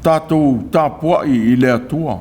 Tātou tāpua'i I le atua.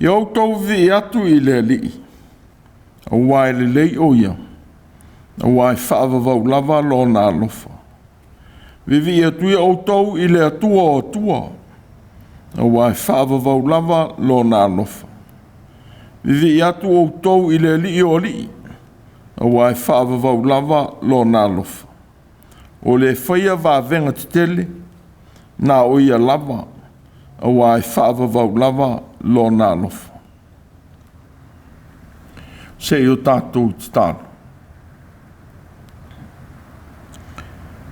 I Autū vi atu I le ali'i. Aua e le lei o ia. Aua e whaavavau lava lo nā alofa. Vivi atu I Autū I le atua o atua. Aua e whaavavau lava lo nā alofa. Vivi atu Autū I le ali'i o ali'i. Aua e whaavavau lava lo nā alofa. O le whaia vāvenga te tele. Nā o ia lava. Aua e whaavavau lava lo nā alofa. Se o tātou te tālu.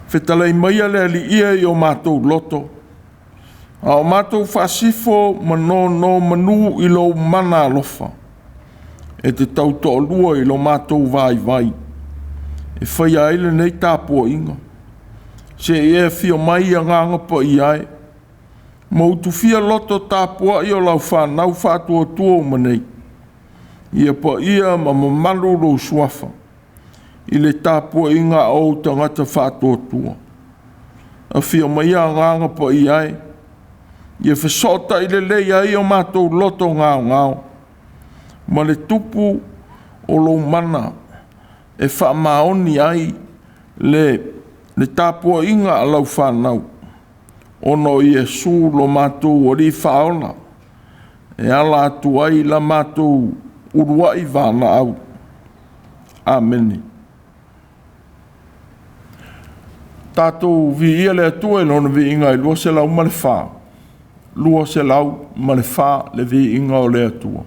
Whetalai maia le ali'ia I o mātou loto. A o mātou whasifo mano manu I lo mana alofa. E te tauto lua I lo mātou vai. E whaia ele nei tāpua'iga. Se e whio mai a nganga pa I ai. Mautu fia loto tāpua'i o lau whanau whātua tua o manei. Ia pa ia ma mamalu lo suafa. I le tāpua'iga o tangata whātua tua. A whio mai a nganga pa I ai. Ia whesota I le lei ai o mātou loto ngao. Ma le tupu o lo mana. E whamaoni ai le tāpua'iga a lau whanau. Ono Iesu lo mātou o li whaola. E ala atu ai la mātou uruai vāna au. Ameni. Tātou vi ia le atua e lona vi inga I lua se lau ma le whā. Lua se lau ma le whā le vi inga o le atua.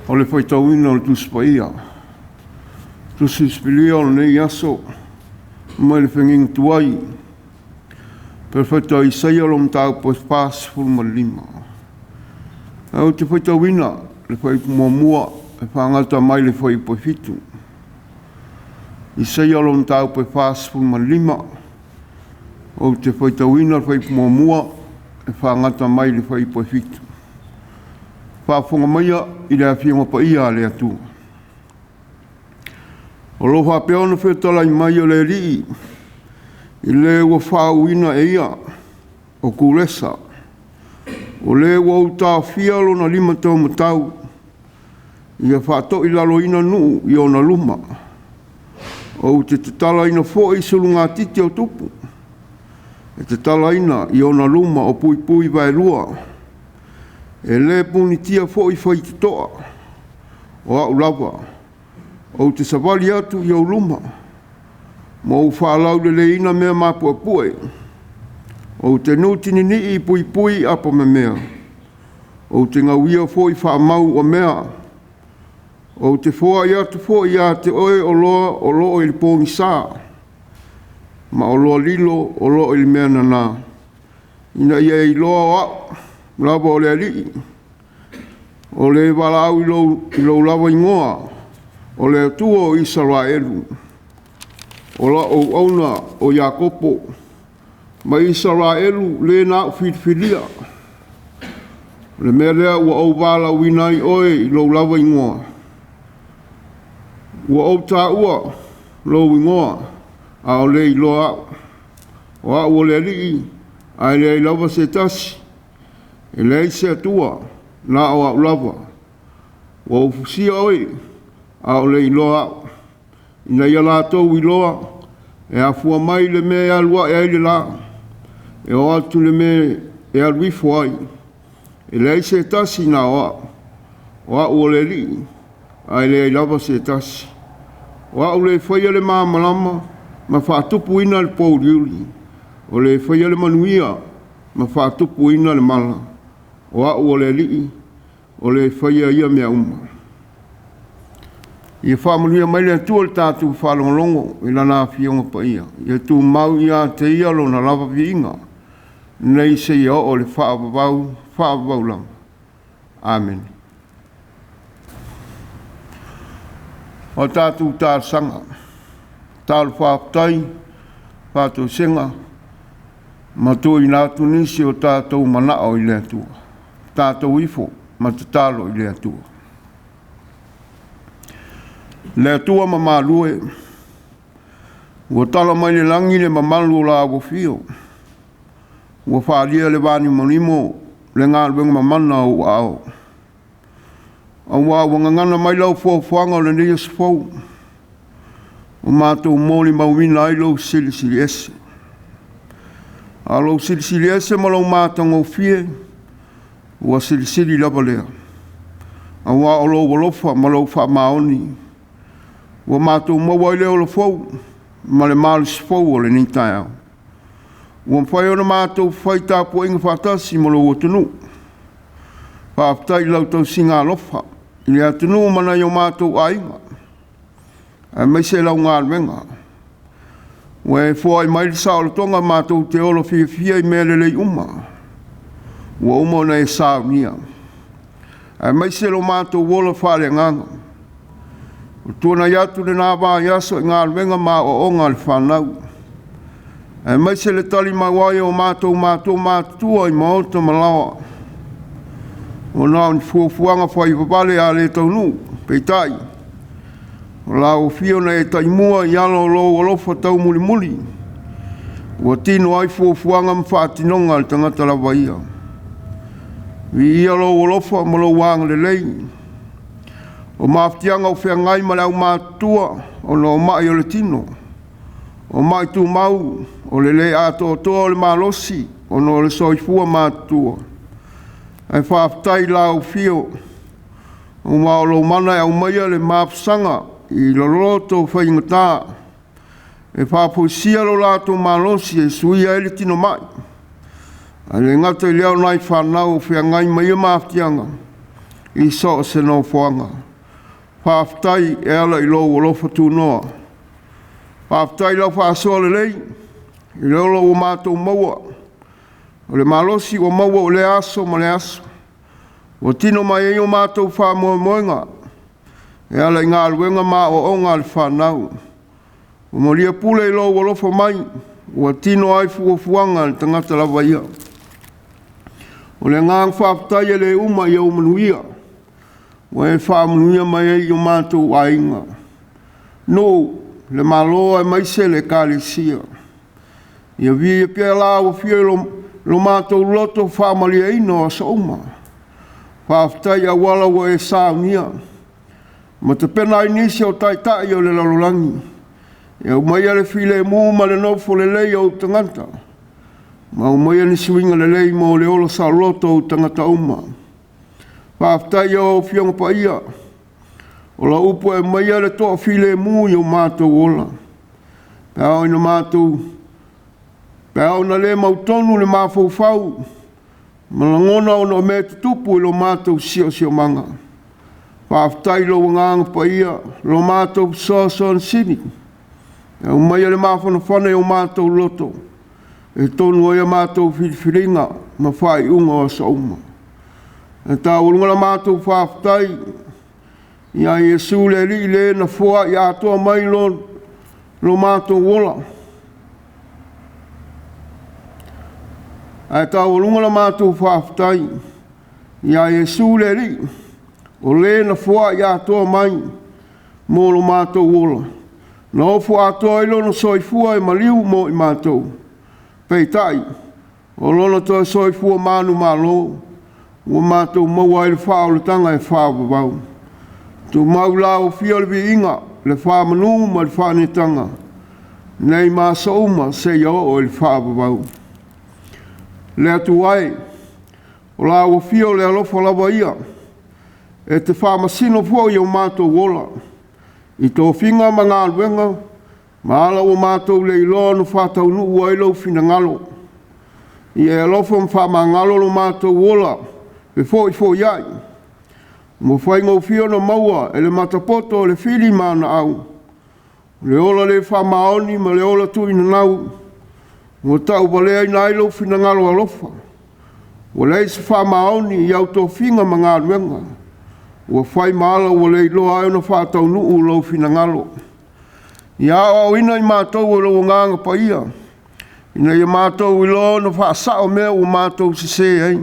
o le faitauina o le tusi paia. Tusi spilia o le nei aso, mai le whenginga tuai. Per faitau Isaia lo mtau po pas fulma lima. Au te faitauina, le fai mua, e whangata mai le fai po fitu. Isaia lo mtau po pas fulma lima. O te faitauina le fai mua, e whangata mai le fai po fitu. Whaafonga maia i le awhianga pa ia le ATUA. O lo whapeona whetala i mai o le rii, i le ua whauina e ia, o kuresa. O le ua uta whialo na 5 tau matau, i a whaato i lalo ina nuu i ona luma. O te tala ina fo i sulunga titi o tupu. E te tala ina i ona luma o pui pui vai lua. E le puni tia fo i whai te toa, o au lava, o te savali atu i au luma, mo u whaalau le ina mea Mapuapue, o te nutini ni i pui pui apa me mea, o te ngawia fo i whaamau o mea, o te fo i atu fo i a te oe o loa i le pōngi sā, ma o loa lilo o loa i le mea nana, ina ia i loa o au, lava o le alii, o le walau i lo lava ingoa, o le atua o Israelu, o la o auna o Iakopo, ma Israelu le na whitwhiria, le mea lea ua au wala winai oe i lo lava ingoa, ua au tāua lo ingoa, a o le i loa, o a o le alii, a le i lava se tasi, e lei se atua na o au lava. Wa ufusia oi a o lei loa. Ina ia lātou i loa e a fua mai le me alua e aile la. E o atu le me e aluifo ai. E lei se tasi na o au le li. A lei lava se tasi. O au le whaia le māmalama ma whaatupu ina le pōriuri. O le whaia le manuia ma whaatupu ina le mala. O au o le lii, o le whaia ia mea uma. Ia whamanuia mai le atua le tātou whalongolongo i lana whionga pa ia. Ia tū mau ia te ia lo na lava vi inga. Nei se ia o le whaavavau langa. Amen. O tātou tār sanga. Tāru whaapatai, tātou senga. Matua i nātu nisi o tātou manao i le atua. Tātou ifo, ma te talo i le atua. Le atua ma malue, ua tala mai le langi le mamalu o la ago fio. Ua whaalia le vani manimo, le ngā luenga mamana o ao. Awa wangangana mai lau fuanga o le nia sifau. O mātou mōli mauina ai lau sili ese. A lau sili ese ma lau mātango fie, ua sili lava lea. A wā o lo walofa ma lo wha maoni. Ua mātou maua i leo lo fau, ma le mālu si fau o le nitai au. Ua mwhai ona mātou whai tāpua'iga whātasi ma lo atunu. Whaapatai lau tau singa alofa, i le atunu mana i o mātou ainga. A mai se lau ngā ruenga. Ua e fua i mai sao le tonga mātou te olo fia i mele lei uma. Ua uma na e sao nia. A mai se lo mātou wola whare nganga. O tuana iatu le nā wā iaso i ngā ruenga mā o onga le whanau. A mai se le tali mawai o mātou mātua i maota malawa. O nā ni fuafuanga whai wapale a le taunu, peitai. O la o fio na e taimua i alo lo alofa tau muli muli. Ua tino ai fuafuanga mwhātinonga le tangata lawa ia. Vi ia lo alofa ma lo wanga le lei. O mafutianga o whea ngai ma lau Mātua o no mai o le tino. O mai tu mau o le le ato toa le malosi o no le soifua Mātua. Ai whaapatai lau fio o maolo mana e au maia le mafusanga i loloto whaingata. E whaapusia lo lato malosi e suia ele tino mai. Ai le ngata i leo nai whanau o whea ngai maia mafutianga i so se no whanga. whaafitai e ala I lo olofa tūnoa. Whaafitai lau whaasoa le lei, I lolo o mātou maua. O le malosi o maua o le aso ma le aso. O tino mai e o mātou whaamoemoenga. E ala I ngā aluenga mā o onga le whanau. O moria pule I lo olofa mai, o tino ai fuafuanga le tangata lawa ia. O le ngang whaafitai e le uma I au manuia. O e whaamanuia mai e o mātou ainga. No, le maloa e maise le kālesia. Ia vi e pia la o fia lo mātou loto whaamalia ino a sauma. Whaafitai a wala o e saunia. Ma te pena inisi o taitai o le lalolangi. Ia umaia le file mu ma le nofo le lei o tangata. Ma umaia ni suinga le lei mo le ola sa loto o tangata uma. Whaafitai o fionga pa ia. O la upo e maia le toa file mu I o mātou ola. Pēo ina mātou. Pēo na le mautonu le mafaufau. Ma la ngona o no me tutupu I lo mātou sio manga. Whaafitai lo nganga pa ia. Lo mātou soa sini. E umaia le mawhanawhane o mātou loto. E tonu o ia mātou whiriwhiringa. Ma whai unga o sauma. E tā urunga la mātou whaafitai. Ia Iesu le li le na fua I ATUA mai lo mātou wola. E tā urunga la mātou whaafitai. Ia Iesu le li. O le na fua I ATUA mai mo lo mātou wola. Na ofu ATUA ilo no soifua e maliu mo I mātou. Peitai. O lona toa soifua manu malo. O mātou maua I le whao le tanga e whao wau. Tu mau la o fia le vi inga. Le whao manu ma le whao tanga. Nei mā sauma se ia o le whao wau. Le atu ai. O la o fia o le alofa lawa ia. E te whao masino fua I o mātou wola. I tō whinga ma ngā luenga. Ma ala o mātou le iloa no whātau nu ua ilo whina ngalo. I e alofa mwha ma ngalo lo mātou wola. Pe fo iai. Mo whainga o fio na maua e le matapoto le whiri mana au. Le ola le wha maoni ma le ola tui na nau. Mo tau balea I nailo whina ngalo alofa. O le se wha maoni I au tō whinga ma ngā luenga. Ua whai maala ua le iloa au na whātau nuu lau whina ngalo. Ia au ina I mātou o lau nganga pa ia. Ina I mātou I loa na whaasao mea o mātou se ei.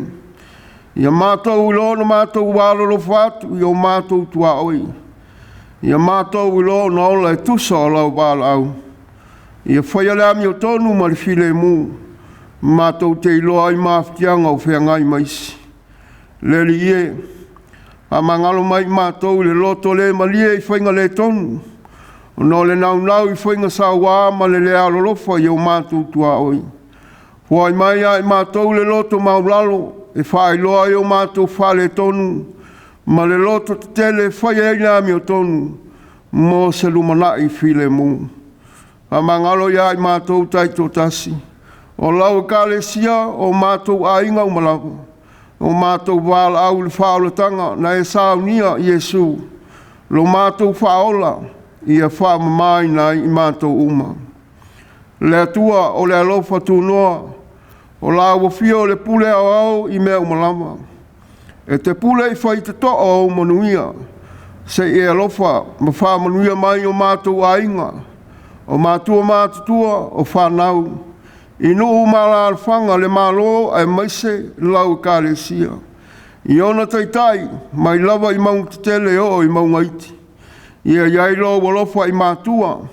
Ia mātou I loa na mātou wālo lo whātu I o mātou tua oi. Ia mātou I loa na ola e tusa o lau wāla au. Ia whai ale ami o tonu ma le file mu. Mātou te iloa I mawhitianga o whengai maisi. Leli ie. A mangalo mai mātou le loto le malie I whainga le tonu. O no le nau I whainga sa wā ma le lea lolofa I o mātou tua oi. Huai mai ai mātou le loto maulalo e whai loa I o mātou whale tonu. Ma le loto te tele whai e nami o tonu. Mo se lumanai file mu. A mangalo ai mātou taito tasi. O lau kālesia o mātou ainga umalawa. O mātou wāla au le whaolatanga na e saunia Iesu. Lo mātou whaola I a whaamamai nai I mātou uma. Le atua o le alofa tūnoa. O la wafia o le pule au au I mea umalama. E te pule I whai te toa au manuia. Se e alofa ma whaamanuia mai o mātou ainga. O mātua mātutua o whanau. I nuu mala alfanga le malo ai maise lau kālesia. I ona taitai, mai lava I maung tele o I maunga iti. Ia iai lo walofa I Mātua.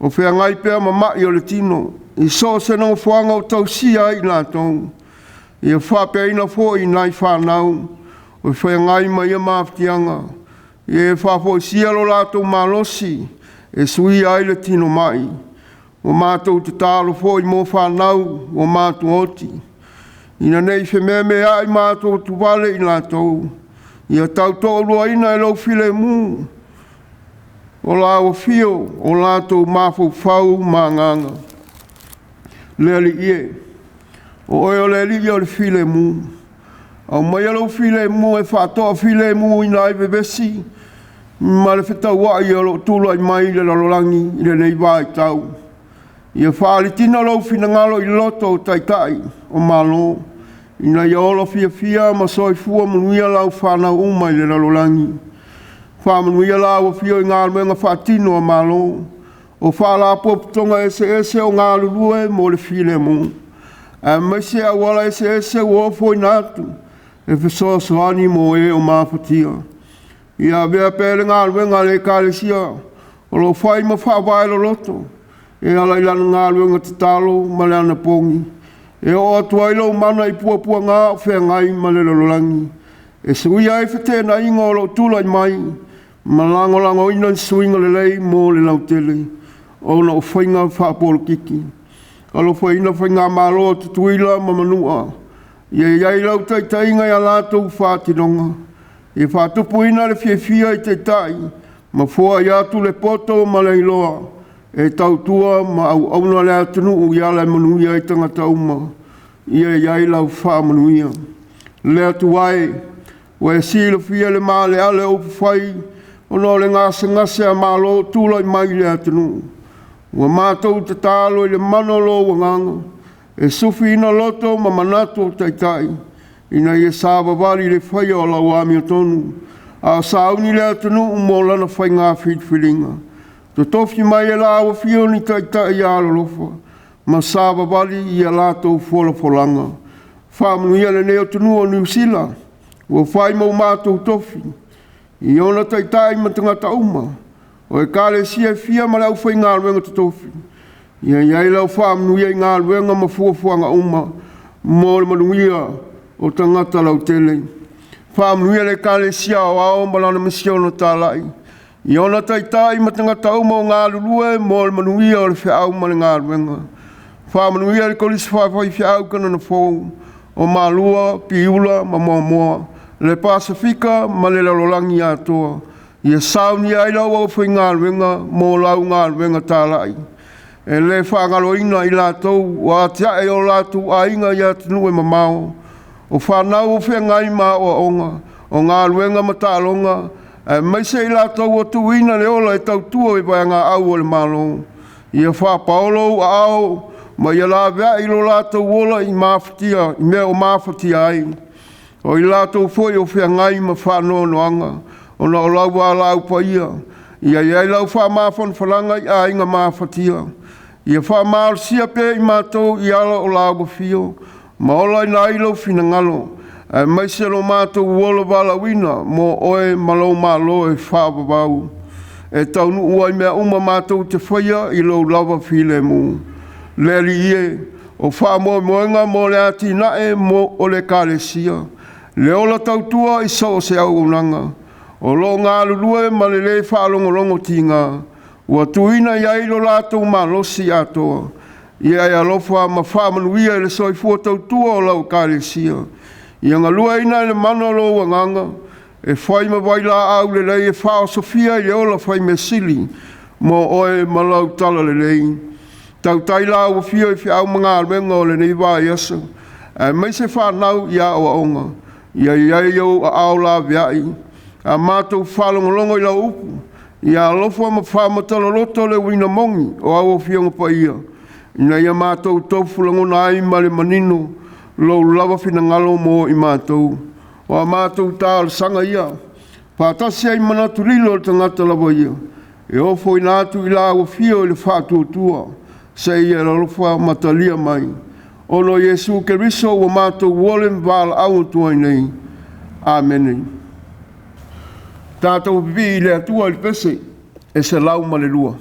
O whea ngai pēr mamai o le tino. I so se no whanga o Tusi ai nā tōng. Ia whapea ina fo I nai whanau. O whea ngai mai a mawhitianga. Ia whafo I sialo lātou malosi. E sui ai le tino mai. O mātou te tālo fōi mō whanau o mātou oti. Ina nei whemea mea ai mātou tu wale I nātou. Ia tau tō rua ina e lau while mū. O la o fio o lātou māwhau whau mā nganga. Leli ie. O oi o leli ia o le while mū. Au mai alau while mū e whātoa while mū I nai vevesi. Ma le Faitaua'i o lo tūlai mai le lalolangi i le nei Faitau. Ia whaalitina lau finangalo i loto o taitai o malo. Ina ia olo fia ma soifua manuia lau whanau umai le lalolangi. Whamanuia lau o fio i ngā luenga whaatino o malo. O whala poputonga ese o ngā lulue mo le file mo. A maise a wala ese o ofo i nātu. E whesoasoani mo e o Mafutia. Ia vea pēle ngā luenga le kālesia. O lo whai ma whawai lo loto. E alai lana ngā luenga te talo ma le ana pongi. E o atua ilo mana i pua ngā whea ngai ma le lololangi. E sui ai whetena inga o lo tūlai mai. Ma lango ina suinga le lei mo le lautele. O na o whainga whapolo kiki. Alo whaina whainga mālo te tuila ma manua. Ia iai lau taitainga ia lātou whātinonga. E whātupu ina le whiawhia i te tai. Ma fua i atu le poto ma le iloa. E tautua ma au auna le atunu u ia le manuia i tangata uma. Ia iai lau whamanuia. Le atu ai. Wa e sila whia le maa le ale o whai. Ono le ngase a mālo tūlai mai le atunu. Wa mātou te tālo i le manolo wa nganga. E sufi ina loto ma manatu o taitai. Ina ia sāwa wari le whai o lau ami o tonu. A sauni le atunu mo lana whai ngā whitwhiringa. To tofi mai e la awa whio ni taitai i alolofa. Ma sāwa wari i a lātou whola wholanga. Whāmanuia le neo tunu o New Zealand. Wa whai mau mātou tofi. I ona taitai ma tangata uma. O e kāle sia fia ma lau whai ngā luenga te tofi. Ia iai lau whāmanuia i ngā luenga ma fuafuanga uma. Mō le manuia o tangata lau tele. Whāmanuia le kāle sia o ao ma lana misio no tālai. I ona taitai ma tangata uma o ngā lulue mō le manuia o le whiau ma le ngā luenga. Whāmanuia le kolisi whawhai whiau kana na fōu. O mālua, piula, ma moa. Le Pasifika ma le lalolangi atua. Ia sauni ai lau au whai ngā luenga mō lau ngā luenga tālai. E le whangaloina i lātou wa atia e o lātou ainga i atinu e mamao. O whanau o whea ngai mā o onga. O ngā luenga ma tālonga. E maise i lātou o tuina le ola e tautua e vai ngā au o le malo. Ia whapaolo a au ma ia la vea i lo lātou ola i Mafutia, i mea o Mafutia ai. O i lātou foi o whea ngai ma whanau noanga. O na o lau wā lau pa ia. Ia iai lau wha mawhon whalanga i a inga Mafutia. Ia wha māru sia pē i mātou i ala o lau fio. Ma ola i nā ilo fina ngalo. E maise lo mātou uola wala wina. Mo oe malo malo e whāwawau. E taunu ua i mea uma mātou te whaia i lo lawa file mu. Leri ie. O wha moenga mo le ati nae mo o le kālesia. Le ola tautua i sao se au unanga. O lo ngā lulue ma le le whaalongolongo tinga. Ua tuina iai lo lātou ma losi atoa. Ia ia lofa ma whamanuia le soifua tautua o lau kālesia. Ia ngā lua ina le manolo wa nganga. E whai ma waila au le lei e whao sofia i le ola whai me sili. Mo oe ma lau tala le lei. Tau taila au fio i whiau mga alwenga o le nei wai asa. E meise whanau ia o aonga. Ia iai au a au la viai. A mātou whalongolongo i lau upu. Ia alofa ma whamatalo loto le wina mongi o au o fionga pa ia. Ina ia mātou taufulango na ai ma le manino. Lau lava fina ngalo mo i mātou. O a mātou tā le sanga ia. Pātasi ai manatu lilo le tangata lava ia. E ofo i nātu i la o fio i le whātuatua. Se ia alofa matalia mai. Ono Yesu ke riso o mātou wolem vala au tua nei. Amen. Tātou pipi i le atua i pese, e se lau ma le lua.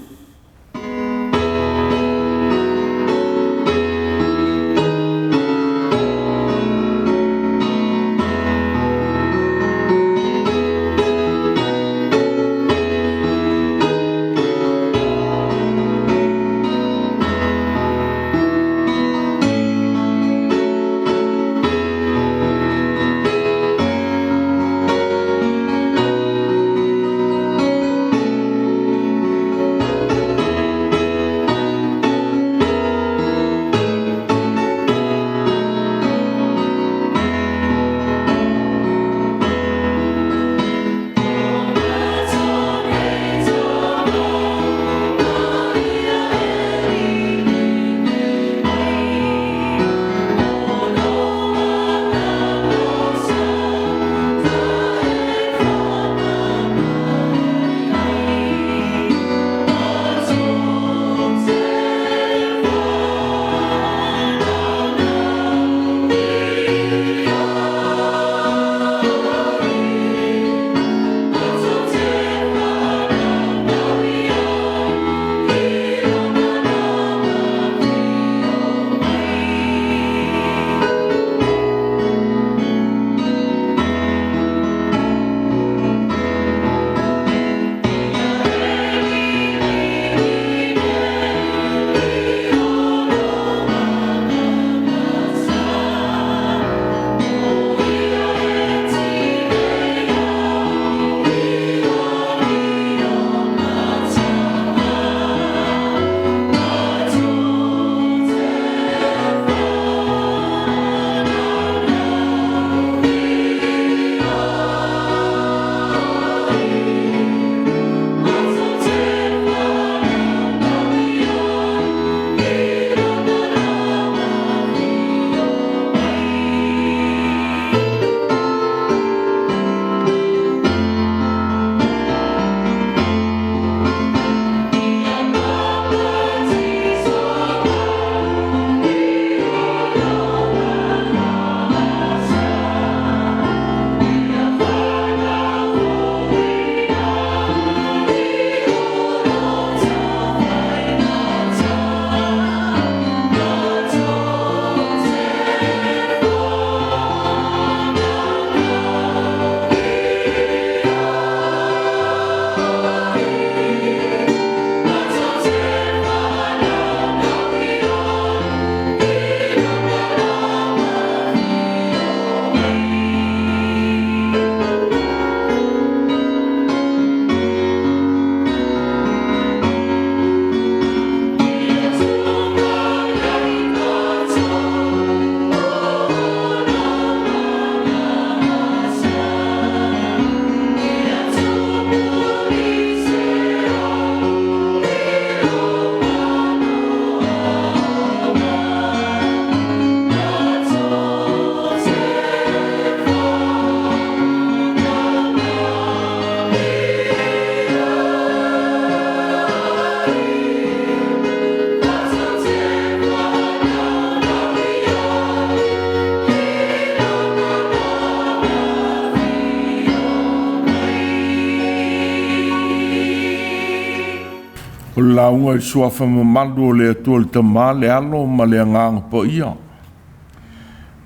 O launga I suafa mamalu o le atua le tamā le alo ma le anganga po ia.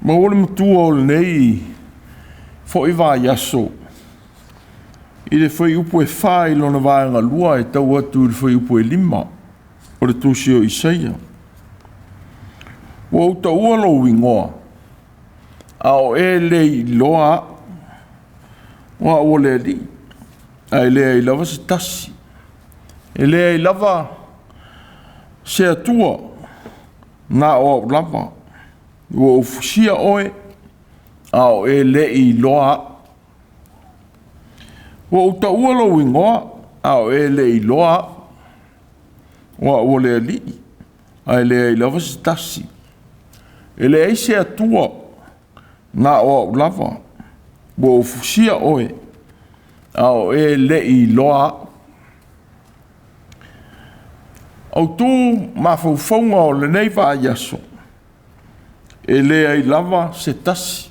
Ma ole matua o le nei fo I vā yaso. I le whai upu e whai lona vāenga lua e tau atu le whai upu e 5 o le Tusi o Isaia. Wa uta ua lo wingoa. A o e le I loa wa o le li. A le I lava se tasi. E le I lava se atua na o lava. Wa ufusia oe a o e le I loa. Wa uta ua lo wingoa a o e le I loa wa o le li. A le I lava se tasi. E le I se atua na o lava. Wa ufusia oe a o e le I loa. Autū mafaufaunga o le nei vā yaso. E le ai lava se tasi.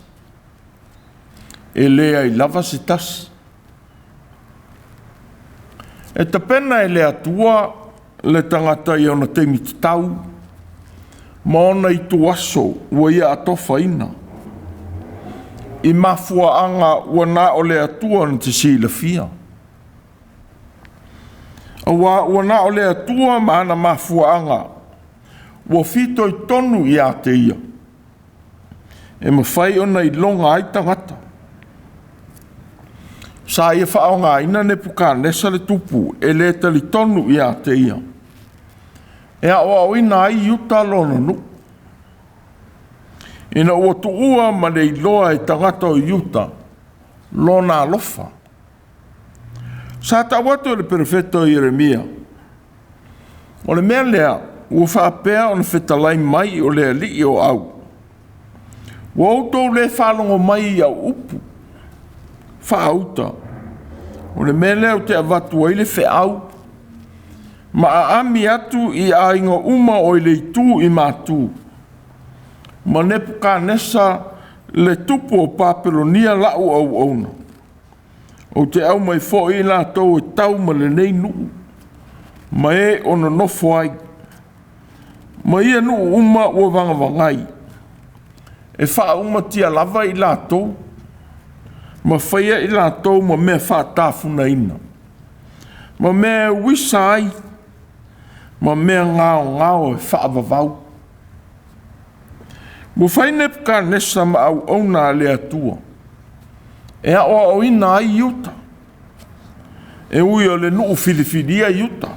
E le ai lava se tasi. E tapena e le atua le tangata I ona teimi tau. Ma ona I tuaso ua ia atofa ina. I mafuaanga ua na o le atua na te sila fia. Ua na o le atua ma ana mafuaanga. Ua fito I tonu I a te ia. E mawhai ona I longa ai tangata. Sa ia whaonga ina ne puka nesa le tupu e le tali tonu I a te ia. E a oa ina ai yuta lona nu. Ina ua tuua ma le iloa e tangata o yuta lona alofa. Sa tawatu le perfeto Jeremia. O le mea lea ua whaapea o na whetalai mai o le ali o au. Ua autou le whalongo mai au upu. Whaauta. O le mea lea o te avatu ai le wheau. Ma a ami atu I a inga uma o le itu I Mātua. Ma nepu ka nesa le tupu o papelonia lau au auna. O te au mai fo I la tau e tau ma le nei nuu. Ma e ona nofo ai. Ma ia nuu uma ua vanga vangai. E wha uma tia lava I la tau. Ma whaia I la tau ma mea wha tafuna ina. Ma mea wisa ai. Ma mea ngao e wha vavau. Mo whaine puka nesa ma au auna le atua. E a oa o ina ai iuta. E ui o le nuu filifilia iuta.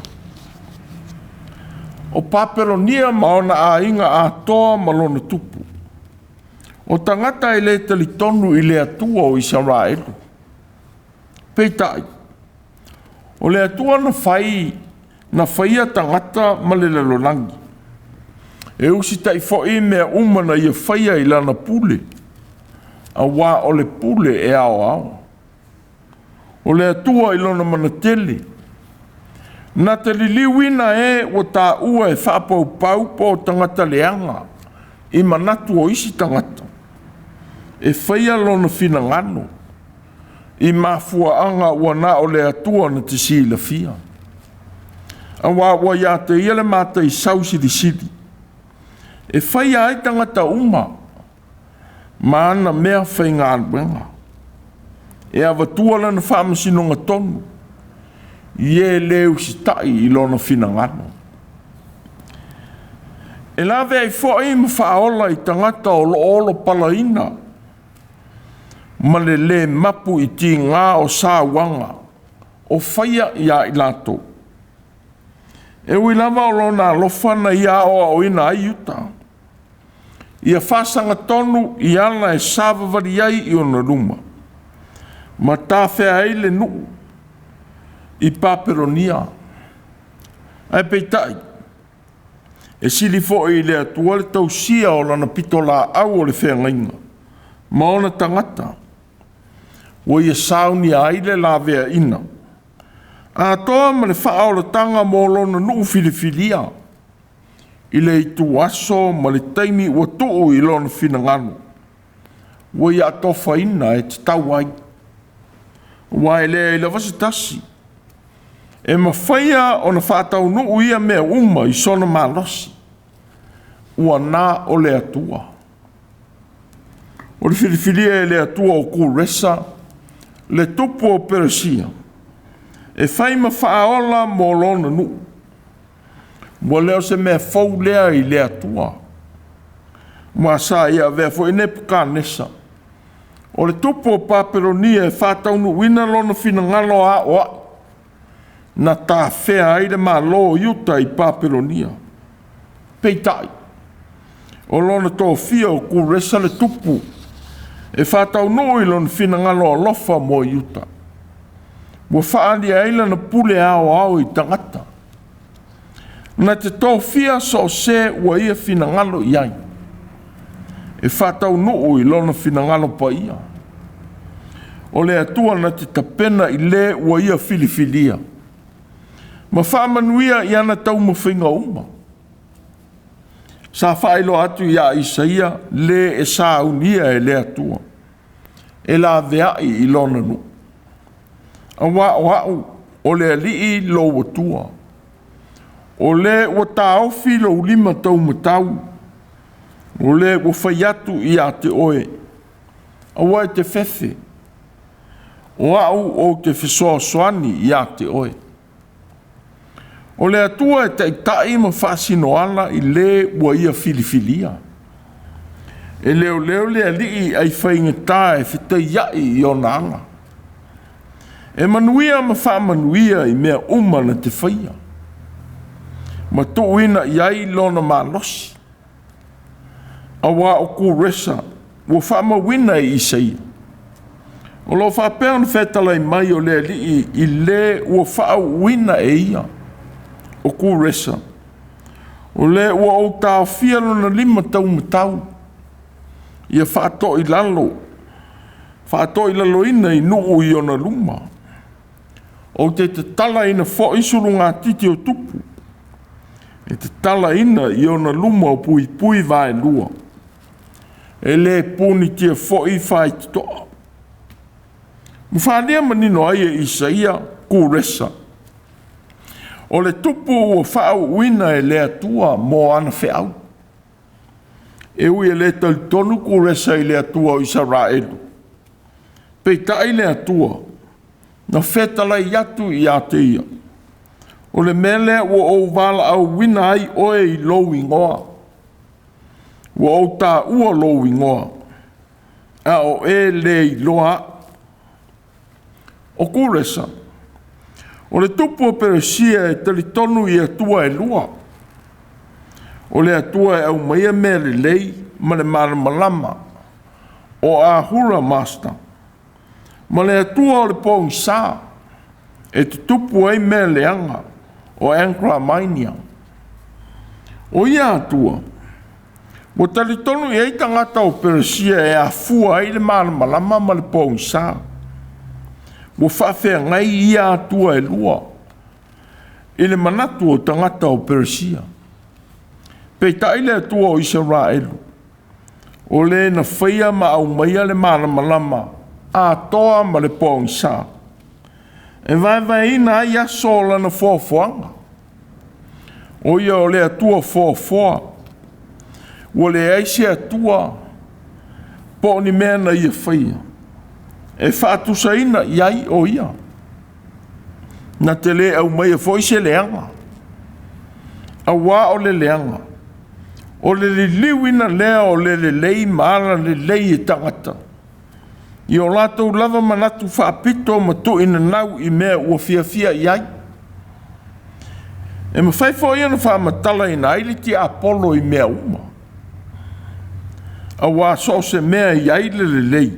O papelonia ma ona a inga a toa malona tupu. O tangata I le tali tonu I le atua o Israelu. Peitai. O le atua na whaia tangata ma le lalonangi. E usi tai fo I mea umana ia whaia I lana pule. A wā o le pule e ao ao. O le atua I lona manatele. Na te liliwina e o tā ua e whapau pau po tangata leanga. I manatu o isi tangata. E whaia lona finangano. I mafuaanga ua na o le atua na te sila fia. A wā ia te iele mata I sausi di sidi. E whaia ai tangata uma. Ma ana mea whai ngā wenga. E awa tuala na whamasinonga tonu. I e leo si tai I lona finangano. E lawe ai whai ma whaola I tangata o olo palaina. Ma le mapu I ti ngā o sāwanga. O whaia ia I lato. E ui lava o lona alofana ia o ina ai uta. Ia whasanga tonu I ana e sāwavari ai I ona ruma. Ma tāwhea ai le nuu. I paperonia. Ai peitai. E sili fo I le atua le tausia o lana pitola au o le whengainga. Ma ona tangata. Wa ia sauni ai le lawea ina. A toa ma le wha o le tanga mo lona nuu filifilia. I le itu aso ma le taimi ua tuu I lona finangano. Wa ia tofa ina e te tau ai. Wa e lea I la vasi tasi. E mawhaia o na whātau nuu ia mea uma I sona malosi. Ua nā o le atua. O le whiriwhiria e le atua o kūresa, le tupu o Peresia. E whai ma whaola mō lona nuu. Mua leo se mea fau lea I le atua. Mua sa ia vea fo ine puka nesa. O le tupu o Paperonia e whātau nuu ina lona whina ngalo a oa. Na tā whea aire mā lo iuta I Paperonia. Peitai. O lona tō whia o kūresa le tupu. E whātau nuu I lona whina ngalo a lofa mō iuta. Mua whaani aila na pule ao I tangata. Na te tō whia so se ua ia whina ngalo iai. E whātau nuu I lona whina ngalo pa ia. O le atua na te tapena I le ua ia filifilia. Ma whaamanuia I ana tau mawhinga uma. Sa whaelo atu ia Isaia le e sa unia e le atua. E la veai I lona nu. A wa'u o le alii lo watua. O le ua tāofi lo lima tau matau. O le ua whaiatu I a te oe. A wai te whewhe. O au o te whesoa soani I a te oe. O le atua e taitai ma whasino ala I le ua ia filifilia. E leo le alii ai whaingatā e whitai iai I ona anga. E manuia ma whaamanuia I mea uma na te whaia. Ma tuuina iai lona malosi. A wā o kūresa, ua whaamawina I Isaia. O lo whapea na whetalai mai o le alii I le ua whaawina e ia. O kūresa. O le ua o tāo whialo na lima tau matau. Ia whaato I lalo. Whaato I lalo ina I nuu I ona luma. O te tala ina fo isuru ngā titi o tupu. E te tala ina I ona luma o pui vai lua. E le puni tia fo I whai titoa. Mwhānea manino ai e Isaia kūresa. O le tupu ua whao uina e le atua mō ana wheau. E ui e le talitonu kūresa I le atua o Israelu. Peitai le atua, na whetalai atu I a te ia. O le mele ua o wala au wina ai oe I lou ingoa. Ua o tā ua lou ingoa. A o e le I loa. O kūresa. O le tupu o Peresia e talitonu I atua e lua. O le atua e au maia mea le lei ma le malamalama. O a hura master. Ma le atua o le pōng sā. E te tupu ai mea le anga. O ankra mainia. O ia atua. Mo talitonu I ei tangata o Peresia e a fua ai le malamalama ma le pōng sā. Mo whawhea ngai ia atua e lua. I le manatu o tangata o Peresia. Peitai le atua o Israelu. O le na whaia ma au maia le malamalama. A toa ma le pōng sā. E vai ina ai aso lana fōwhanga. O ia o le atua fōwhoa. O le aise atua. Po ni mea na ia whaia. E whaatusaina iai o ia. Na te le au mai e foise leanga. A wā o le leanga. O le liwina lea o le lei maala le lei e tangata. I o lātou lava manatu whaapito ma tu ina nau I mea ua fia iai. E ma whaifo ia na whaamatala ina aile ti Apollo I mea uma. A wā so se mea iai le lei.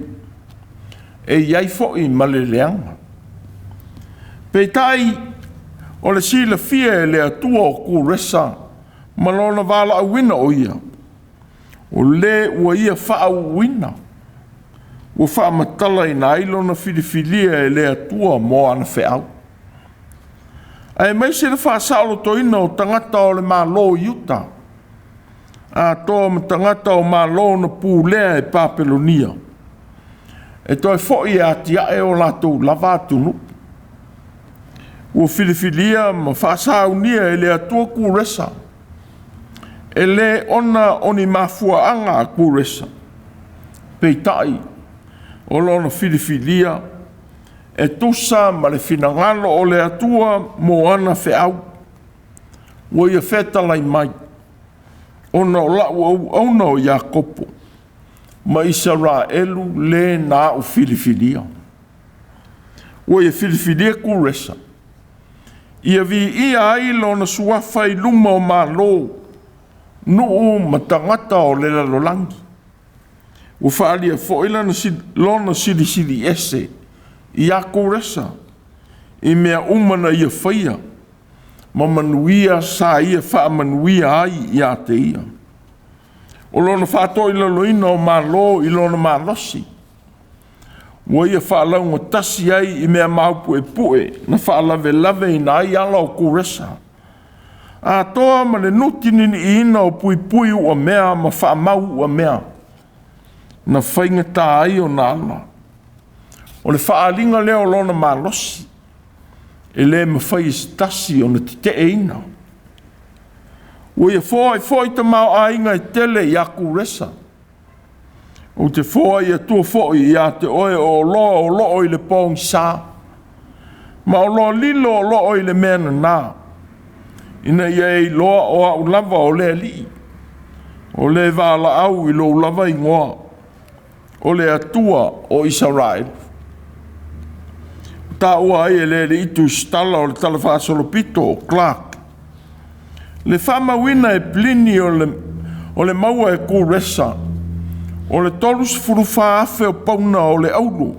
E iai fo I ma le leanga. Peitai o le sila fia e le atua o kūresa ma lona wala awina o ia. O le ua ia wha awina. Ua wha matala I na ilona filifilia e le atua mo ana wheau. Ai mai se le wha saolo toina o tangata o le mālo iuta. A toa ma tangata o mālo na pūlea e Papelonia. E toi fo'i a tia e o lātou lava atunu. ua filifilia ma whaasaunia e le atua kuresa. E le ona oni mafuaaga kuresa. Peitai, o lona filifilia, e tusa ma le finagalo o le atua mo ana feau. Ua ia fetalai mai, ona o lau auna o Iakopo, ma Israelu le na o filifilia. Ua ia filifilia kuresa. Ia vi ia ai lona suafa I luma o malo, nuu ma tangata o le lalolangi. Ua whaalia foila lona sili ese, ia kuresa, I mea umana ia whaia, ma manuia sa ia wha manuia ai ia te ia. O lona whātoi laloina o malo I lona malosi. Ua ia whaalaunga tasi ai I mea maupue pue, na whaalave lave ina ai ala o kuresa. A toa ma le nutini ni ina o pui pui ua mea ma whaamau ua mea. Na whainga tā ai o na ala. O le whaalinga leo lona malosi. E le ma whai tasi o na te ina. Ua ia foi ta mau ainga I tele I a kuresa. O te foi ia tua foi ia te oe o lo I le pong sa. Ma o lo lilo o lo I le mena na. Ina ia I loa o au lava o le li. O le vala au I lo lava I ngoa. O le atua o Israel. Ta ua ai le itu stala o le talafasolo pito o Clark. Le fama wina e plini o le maua e kuresa. O le tolus furufa afe o pauna o le aulo.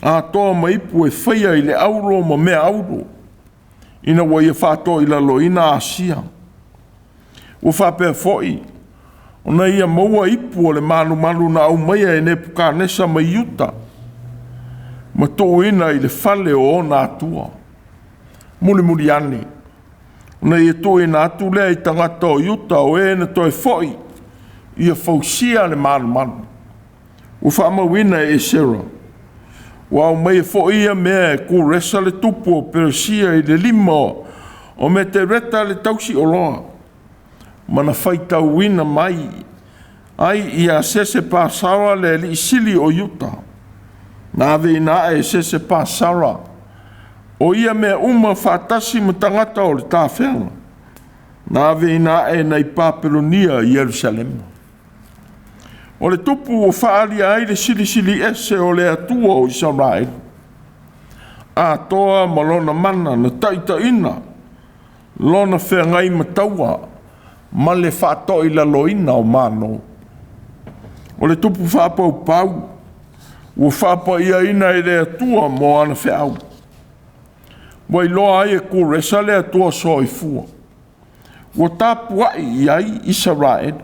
A toa maipu e whaia I le aulo ma mea aulo. Ina wa ia whato I lalo ina asia. Ua whapea foi. Ona ia maua ipu o le malu na au maia e ne pukanesa mai yuta. Ma tō ina I le fale o na atua. Muli ane. Ona ia tō ina atu lea I tangata o yuta o e na toi foi. Ia fausia le malu. Ua whaamawina e sera. Ua au mai foi ia mea e kuresa le tupu o Persia I le lima o me te reta le tausi o loa. Mana Faitau wina mai. Ai ia sese pasara le li sili o yuta. Na ave ina e sese pasara. O ia mea uma whatasi ma tangata o le tāwhela. Na ave ina e nei Papelonia I Jerusalem. O le tupu o whaalia ai le sili ese o le atua o Israel. A toa ma lona mana na taita ina. Lona whengai mataua. Ma le whato I laloina o mano. O le tupu whapau pau. Ua whapa ia ina I le atua mo ana whiau. Wai loa ai e kuresa le atua soifua. Ua tapuai ai Israel.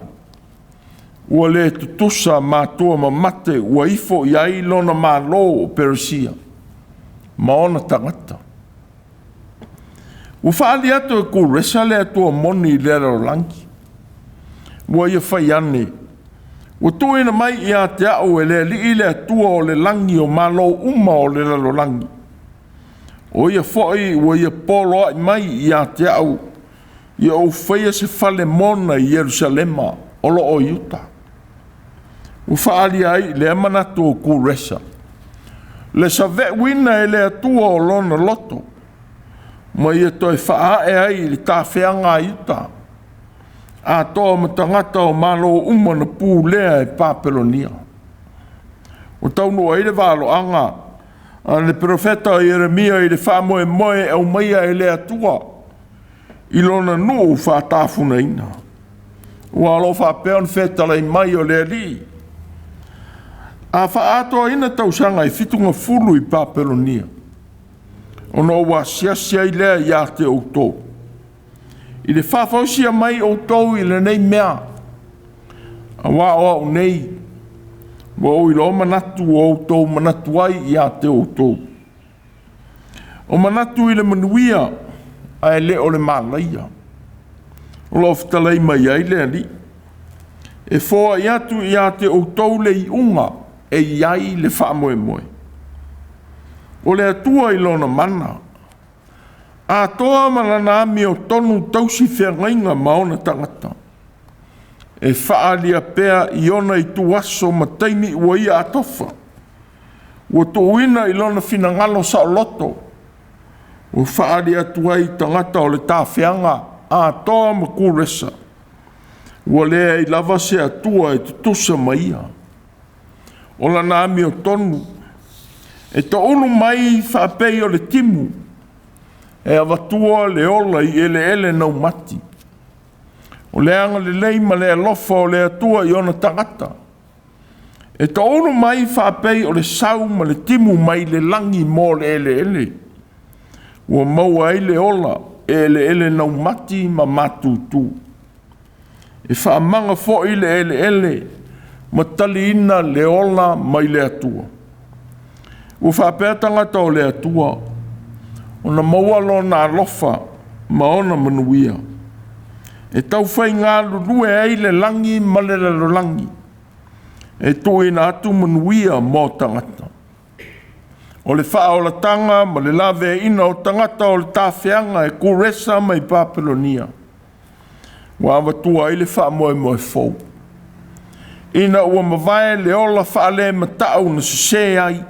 Ua le tutusa Mātua ma mate ua ifo I ai lona malo o Persia. Ma ona tangata. Ua whaali atu e kuresa le atua moni I le rangi. Ua ia whai ane. Ua tuina mai I a te au e le li le atua o le langi o malo uma o le rangi. O ia whai ua ia polo ai mai I a te au. Ia o whaia se fale mona I Jerusalema o lo o Yuta. Ua whaali ai le amanatu o kuresa. Le save wina e le atua o lona loto. Ma ia toi whaae ai le tāwhianga Yuta. A toa matangata o malo uma na pū lea e Papelonia. O taunu ai le valo anga. A le profeta Jeremia I le whamoe moe au maia e le atua. I lona nuu whaatafuna ina. Ua alo whapeon whetalai mai o le li. A whaatoa ina tausanga I fitunga fulu I Papelonia. Ona ua siasia I lea I a te Autū. I le whawhausia mai Autū I le nei mea. A wā o au nei. Wa o I lo manatu o Autū manatu ai I a te Autū. O manatu I le manuia a e le o le malaia. O lo fitalai mai ai le ali. E fōa I atu I a te Autū le I unga e iai le whaamoe moe. O le atua I lona mana. Atoa malana ami o tonu tausi whengainga maona tangata. E whaalia pea i ona i tuaso mataini ua ia atofa. Ua tuuina i lona finangalo sa loto. Ua whaalia tuai tangata o le tāwhianga atoa makuresa. Ua lea i lava se atua e tutusa maia. Ola na ami o tonu. E to unu mai whapei o le timu. E avatua le ola i ele nau mati. O le anga le leima le alofa o le atua i ona tangata. E to unu mai whapei o le sau ma le timu mai le langi mo le ele. Ua maua i le ola ele nau mati ma matūtū. E whaamanga fo i le ele ma tali ina le ola mai le atua. Ua whapea tangata o le atua. Ona maua lo na alofa ma ona manuia. E tau whai ngā lulue ai le langi ma le langi. E tui na atu manuia mō tangata. O le whaolatanga ma le lawe ina o tangata o le tāwhianga e kuresa mai Papelonia. Wa avatua i le whaamoe fau. Ina ua mawai le ola whaale matau na se ai.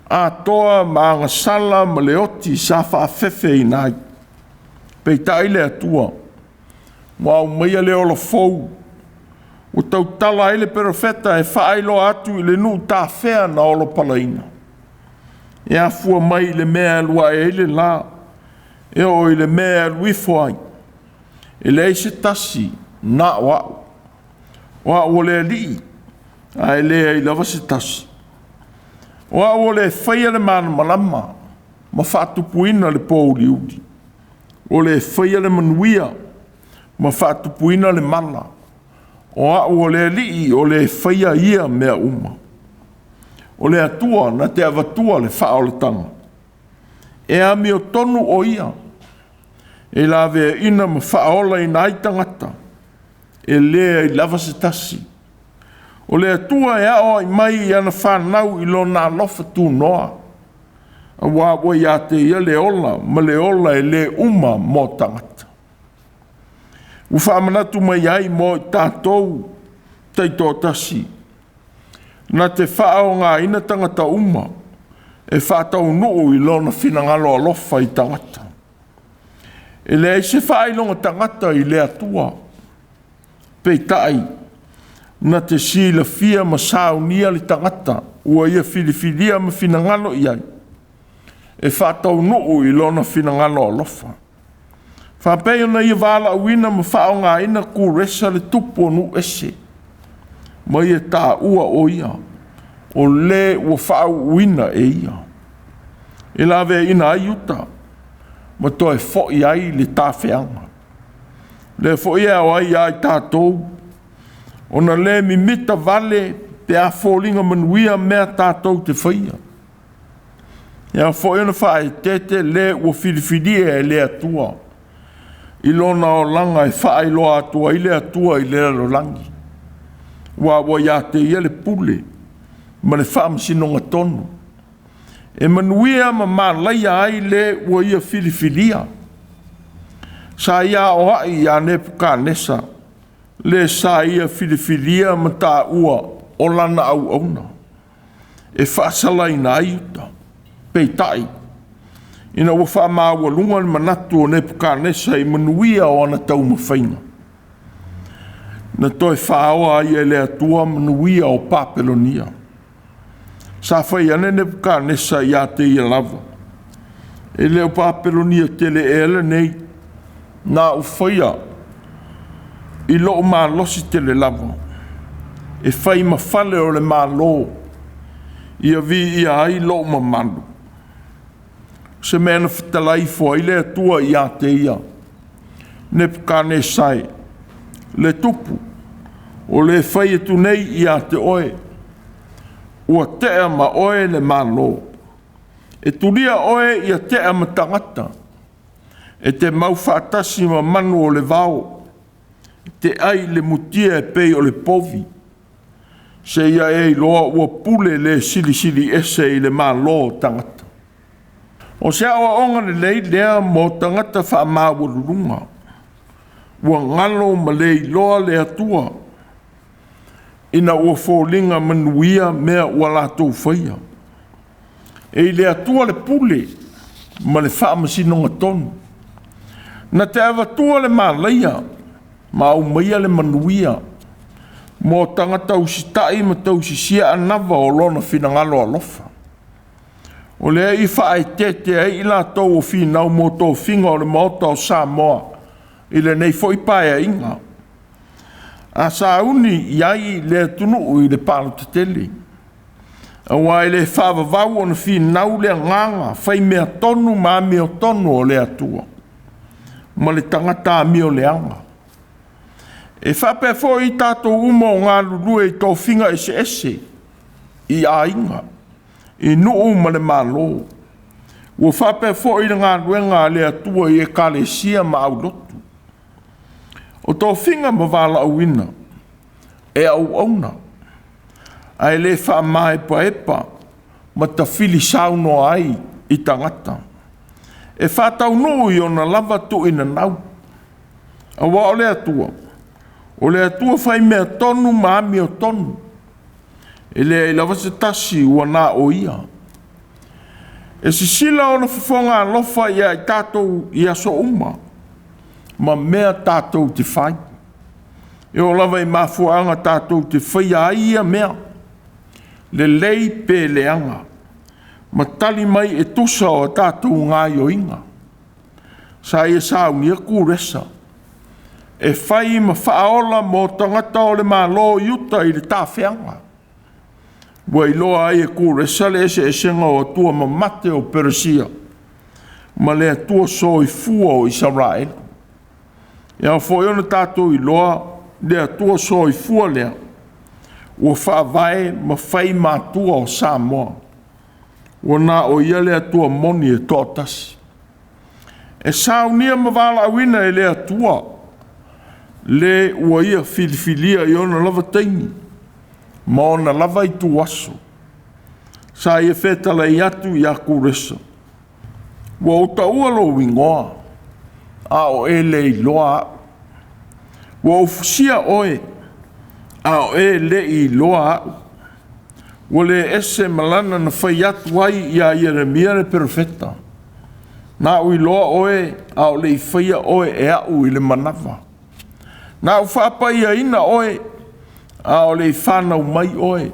A toa ma anga sala ma le oti sa whaafefe i nai. Pei tai le atua. Wa umeia le ola fau. O tau tala i le perofeta e whaailo atu i le nuu tā whea na olo palaina. E a fua mai le mea lua e le la. E o i le mea luifo ai. E le se tasi na wau. Wa o le li. A e le i lava se tasi. Wa o le whaia le mana malama. Ma whaatupuina le pōuri udi. O le whaia le manuia. Ma whaatupuina le mana. O le li o le whaia ia mea uma. O le atua na te avatua le whaoletanga. E ami o tonu o ia. E la vea ina ma whaola i nai tangata. E lea i lava se tasi. O le atua e ao i mai i ana whanau i lo nā lofa tū noa. A wā ia te ia le ola, ma le ola e le uma mō tangata. U whaamanatu mai ai mō i tātou teito tasi. Na te whao ngā ina tangata uma, e whātau nuu i lona whinangalo alofa i tangata. E le se whailonga tangata i le atua. Pei tai, na te sila fia ma saunia li tangata, ua ia filifilia ma whinangalo i ai. E whātau nuu i lona whinangalo alofa. Whapeo na ia wala uina ma whao ngā ina ku resa le tupo nu ese. Ma ia tā ua o ia. O le ua whao uina e ia. E lawe ina ai uta. Ma toi fōi ai le tā whianga. Le fōi au ai ai tātou. Ona le mi mita vale pe a fōlinga manuia mea tātou te whaia. Ia fōi ana whae tete le ua whiriwhiria e le atua. I lona o langa e whae loa atua i le atua i le langi. Wa ia te ia le pule, ma le whaamsinonga tonu. E manuia ma malaia ai le ua ia filifilia. Sa ia o ai ia e.f.k.a.s. Le sa ia filifilia ma tā ua o lana au auna. E whaasalaina ai uta, pei tai. Ina ua whaamaua lunga ni manatu o e.f.k.a.s. I manuia o ana tau mawhainga. Na toi whaoa ai e le atua manuia o Papelonia. Sa whai ane e.f.k.a.s. I a te ia lava. E leo Papelonia tele ele nei na ufaya I lo ma losi tele lava. E whai mawhale o le ma lo. Ia vi ia ai lo ma manu. Se mena whitalai fo I le atua I a te ia. E.f.k.a.s. Le tupu. O le whai e tu nei I a te oe. Ua tea ma oe le ma lo. E turia oe I a tea ma tangata. E te mau whaatasi ma manu o le vao. Te ai le mutia e pei o le povi. Se ia e loa ua pule le sili ese I le ma lo tangata. O se awa onga le lei lea mo tangata wha mawalurunga. Ua ngalo ma lei loa le atua. Ina ua fōlinga manuia mea ua lātou whaia. E le atua le pule ma le wha masinonga tonu. Na te awa tua le malaia ma au maia le manuia. Mo tangata usitai ma tausisia anava o lona finangalo alofa. O lea I whae tete ai ila tau o whinau mo tō whinga o le maota o Samoa I le nei fo I paia inga. A sauni iai le tunu I le palo te tele. A wai le whaavavau o na whinau le nganga whai mea tonu ma mea tonu o le atua. Ma le tangata mi o le anga. E whape fo I tātou umo o ngā lulue I tō whinga ese I a inga. I nuu ma le malo. Ua whape fo I ngā luenga le atua I ekalesia ma au lotu. O tō whinga ma wala au ina. E au auna. Ai le wha mai paepa ma ta whili sauno ai I tangata. E whatau nuu I ona lava tu ina nau. A wa o le atua. O le atua whai mea tonu maami o tonu. E le lava se tasi ua nā o ia. E si sila o na whawhonga lofa ia I tātou I aso uma. Ma mea tātou te whai. E o lava I mafuanga tātou te whai a ia mea. Le lei pe leanga. Ma tali mai e tusa o tātou ngā ioinga. Sa ia sa unia kūresa. E whai ma whaola mo tangata o le malo yuta I le tāwhianga. Wa I loa ai e kūresa le ese esenga o atua ma mate o Persia. Ma le atua so I fua o Israel. Ia foi ona tātou I loa le atua so I fua lea. Ua whaavae ma whai Mātua o Samoa. Ua nā o ia le atua moni e tō tasi. E saunia ma wala awina e le atua. Le ua ia filifilia I ona lava taini. Ma ona lava I tu aso. Sa ia whetala I atu I a kūresa. Ua o taua lo wingoa. A o e le I loa. Ua o fusia oe. A o e le I loa. Ua le ese malana na whai atu ai I a Jeremia le perfeta. Na ui loa oe. A o le I whaia oe e au I le manawa. Na u whapai a ina oe. A o le I whanau mai oe.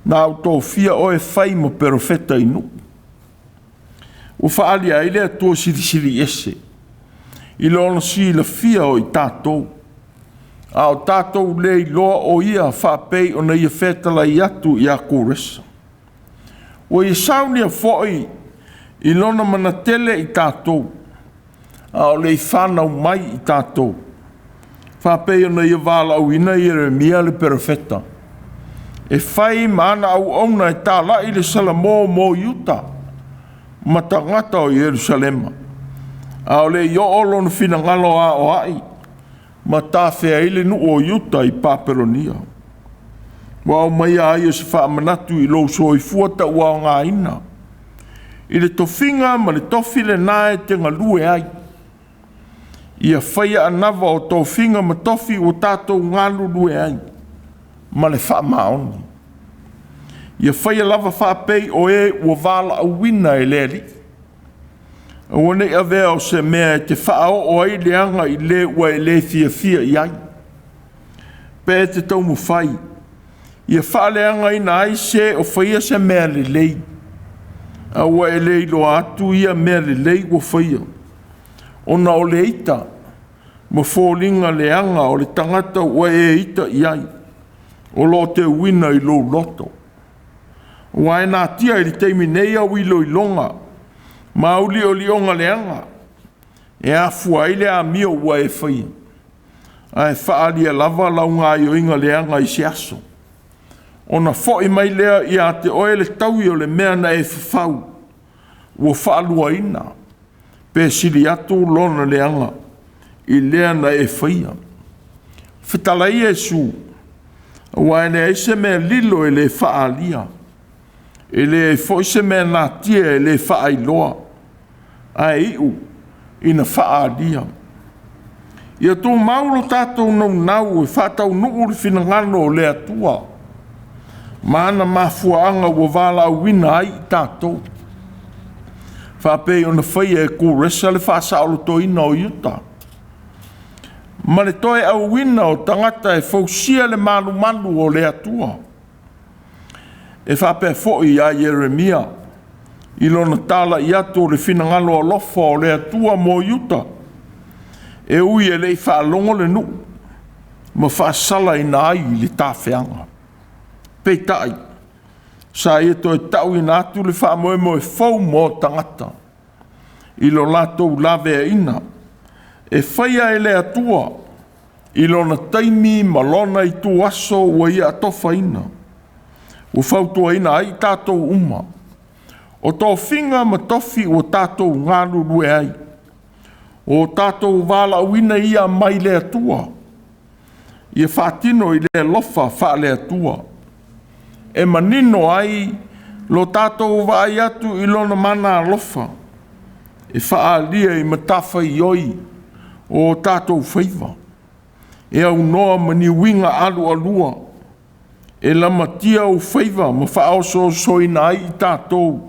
Na u tō fia oe whai mo perfeta inu. U whaali a ile a tō siri ese. I lona si la fia o I tātou. A o tātou le I loa o ia whapei o na ia whetala I atu I a kōresa. O I saunia fōi I lona manatele I tātou. A o le I whanau mai I tātou. Whapei o na ia wala au ina I Jeremia le perfeta. E whai maana au auna e tāla I le salamo mo Yuta. Matangata o Jerusalema. A o le I o lona finangalo a o ai. Ma tāwhea ile nu o Yuta I Paperonia. Wa o mai a ia se whaamanatu I lo so I fuata ua o ngā ina. I le tofinga ma le tofi le nae te ngalue ai. Ia whaia anava o tofinga ma tofi o tātou ngalu lue ai. Ma le whaamaoni. Ia whaia lava whapei o e ua wala awina e leri. Ua nei avea o se mea te whaao o ai leanga I le ua e le fia I ai. Pē te tau mu whai. Ia whaaleanga ina ai se o whaia se mea le lei. A ua e lei lo atu ia mea le lei ua whaia. Ona o le ita. Ma fōlinga leanga o le tangata ua e ita I ai. O lo te wina I lo loto. Ua e nā tia I le teimi nei au I lo I longa. Ma uli o lionga leanga. E a fua ile a mio ua e whai. A e whaali e lava lau ngā ioinga leanga I se aso. Ona fo I mai lea I a te oe le taui o le mea na e whawhau. Ua whaalua ina. Pe sili atu lona leanga. I lea na e whaia. Whetala I Jesu. Ua ene eise mea lilo e le whaalia. E le foi se mea nā tia e le whaailoa. Ai iu, ina whaadia. Ia tō mauro tātou nau e whātau nuu le whinangano o le atua. Mana mafuaanga ua wala wina ai tātou. Whapei ona whaia e kōresa le whāsaolo tō ina o Utah. Ma le toe au wina o tangata e fausia le manu o le atua. E whapea fo'i a Jeremia. I lona tala i atu le whinangalo o lofa o le atua mo Utah. E ui e lei whaalongo le nu. Ma whaasala ina ai le tāwhianga. Peitai. Sa ia to e tau ina atu le whaamoe mo e fau mo tangata. I lo latou lawe ina. E whaia e le atua. I lona taimi malona i tu aso ua ia atofa ina. O whautua ina ai tātou uma. O tō whinga ma tofi o tātou ngāru rue ai. O tātou wala uina ia mai le atua. Ia whātino i le lofa wha le atua. E manino ai lo tātou vai atu i lona mana lofa. E whaalia i matafa i oi o tātou whaiva. E au noa mani winga alu alua. E lama tia o whaiva ma whaoso soina ai i tātou.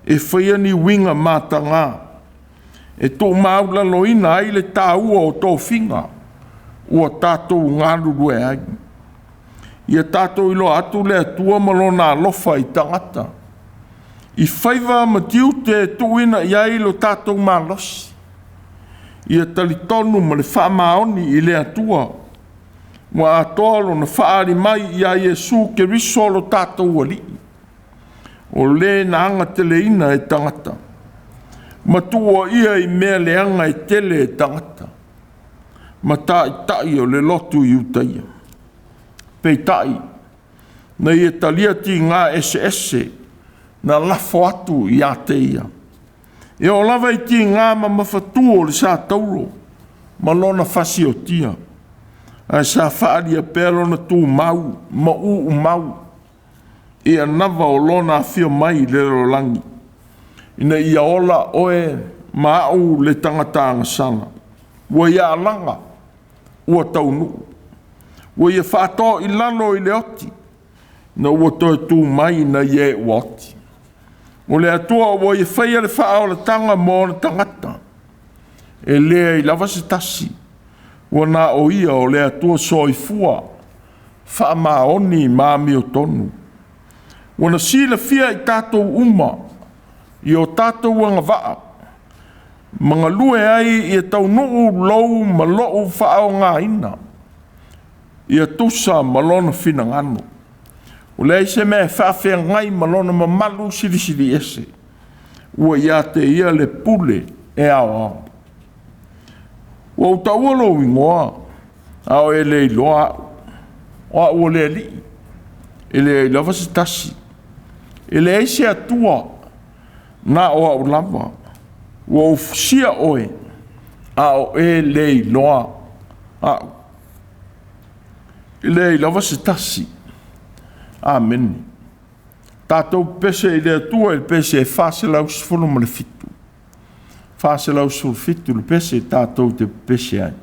E whaia ni winga mātanga. E tō maula loina ai le tāua o tō whinga. Ua tātou ngāru rue ai. Ia tātou ilo atu le atua malona alofa i tangata. I whaiva ma tiu te tuina i ai lo tātou malosi. Ia talitonu ma le whaamaoni i le atua. Wa atolo na whaari mai i a Yesu ke riso lo tātou wali. O le na anga teleina e tangata. Matua ia i mea leanga e tele e tangata. Mata i tai o le lotu i utaia. Peitai, na ia talia ti ngā ese na lafo atu i ateia. E o lava i ti ngā ma mafatu o le sa tauro, ma lona fasi o tia. Ai sa whaari a pēro na tū mau, ma u mau. E a nava o lona awhia mai le rolangi. Ina ia ola oe ma au le tangatanga sana. Ua ia alanga, ua taunu. Ua ia whātō i lano i le oti. Na ua toi tū mai na ie uoti. O le atua ua ia whaia le whao le tanga mō na tangata. E lea i lava se tasi. Ua nā o ia o le atua soifua. Wha maoni māmi o tonu. Ua na sila fia i tātou uma. I o tātou anga waa. Mga lue ai i tau nuu lou ma lou whao ngā ina. Ia tusa malona whinangano. O lei se mea whawhia ngai malona ma malu siri ese. Ua ia te ia le pule e ao ao. Ua utaua lo ingoa. Ao e le iloa. Oa ua le li. E le ilava se tasi. E le eise atua. Na oa u lava. Ua ufsia oe. Ao e le iloa. Ao. Ile lava se tasi. Amen. Tātou pese i le atua il pese e whāselau sifunu ma le fitu. Whāselau sul fitu le pese tātou te pese ai.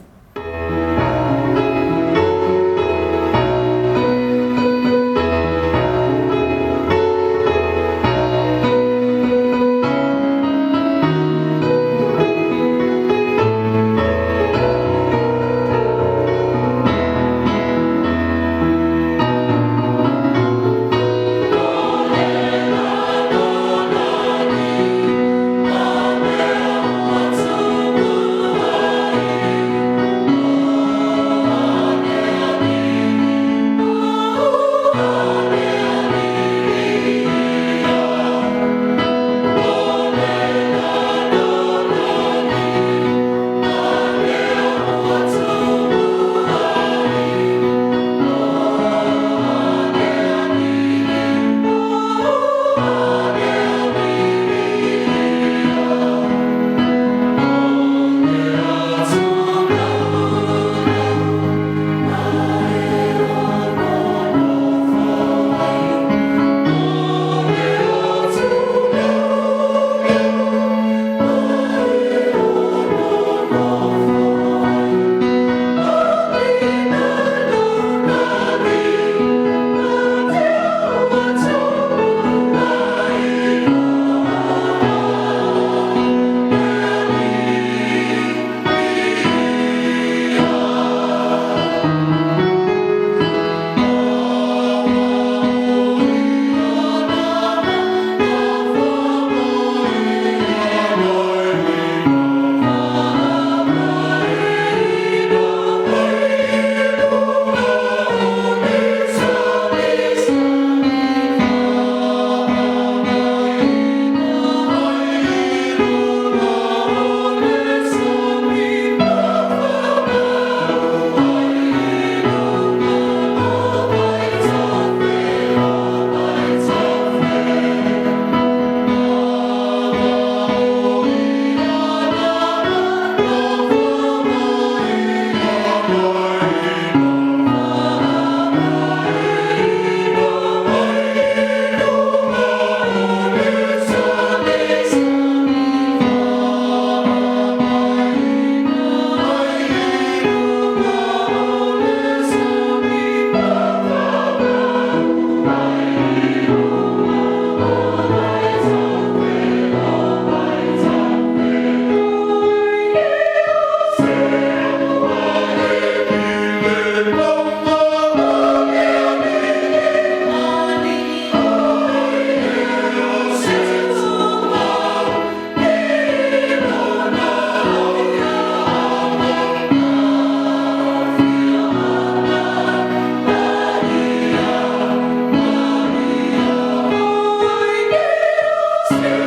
you.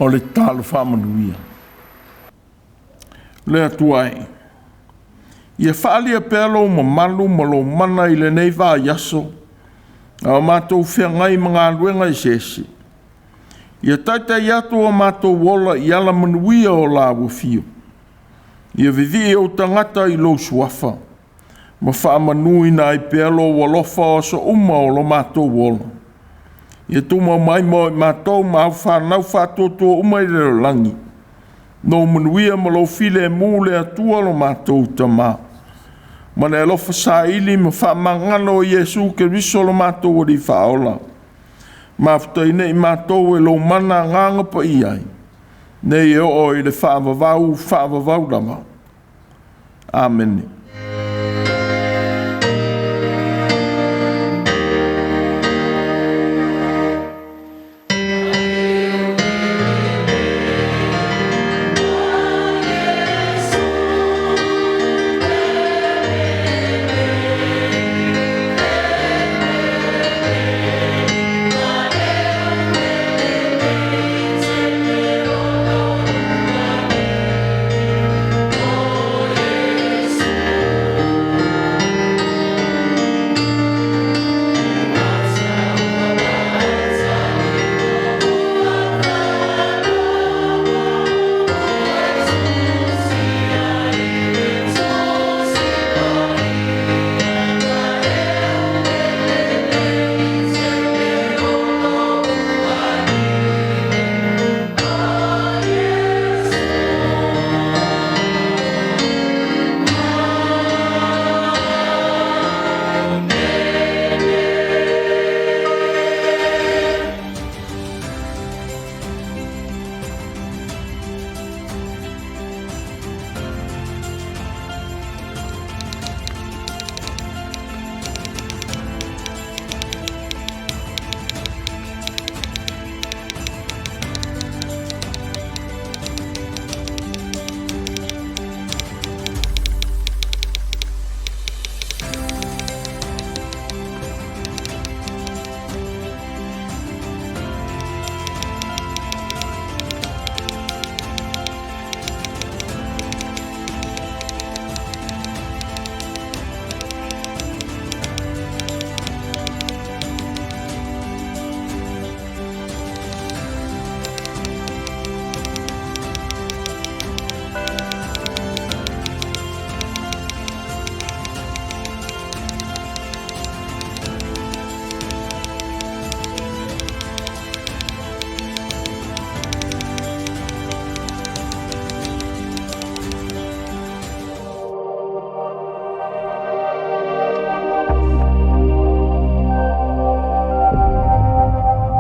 o le talo whamanuia. Le atuai. Ia whaalia pēlo ma malu ma lo mana i le nei wā yaso. A mātou whiangai mga luenga i sesi. Ia taitai atu o mātou wola i ala manuia o la wafio. Ia vivi o tangata i lo suafa. Ma whaamanui na i pēlo walofa o so uma o lo mātou wola. Ia tuma mai mo i mātou ma au whanau whātoto uma i reo langi. No manuia ma lo file mū le atua lo mātou tamā. Ma ne alofa sa ili ma whaamangano o Yesu ke riso lo mātou o di whaola. Mafutai nei mātou e lo mana nganga pa iai. Nei e o i le whaavavau dama. Amen.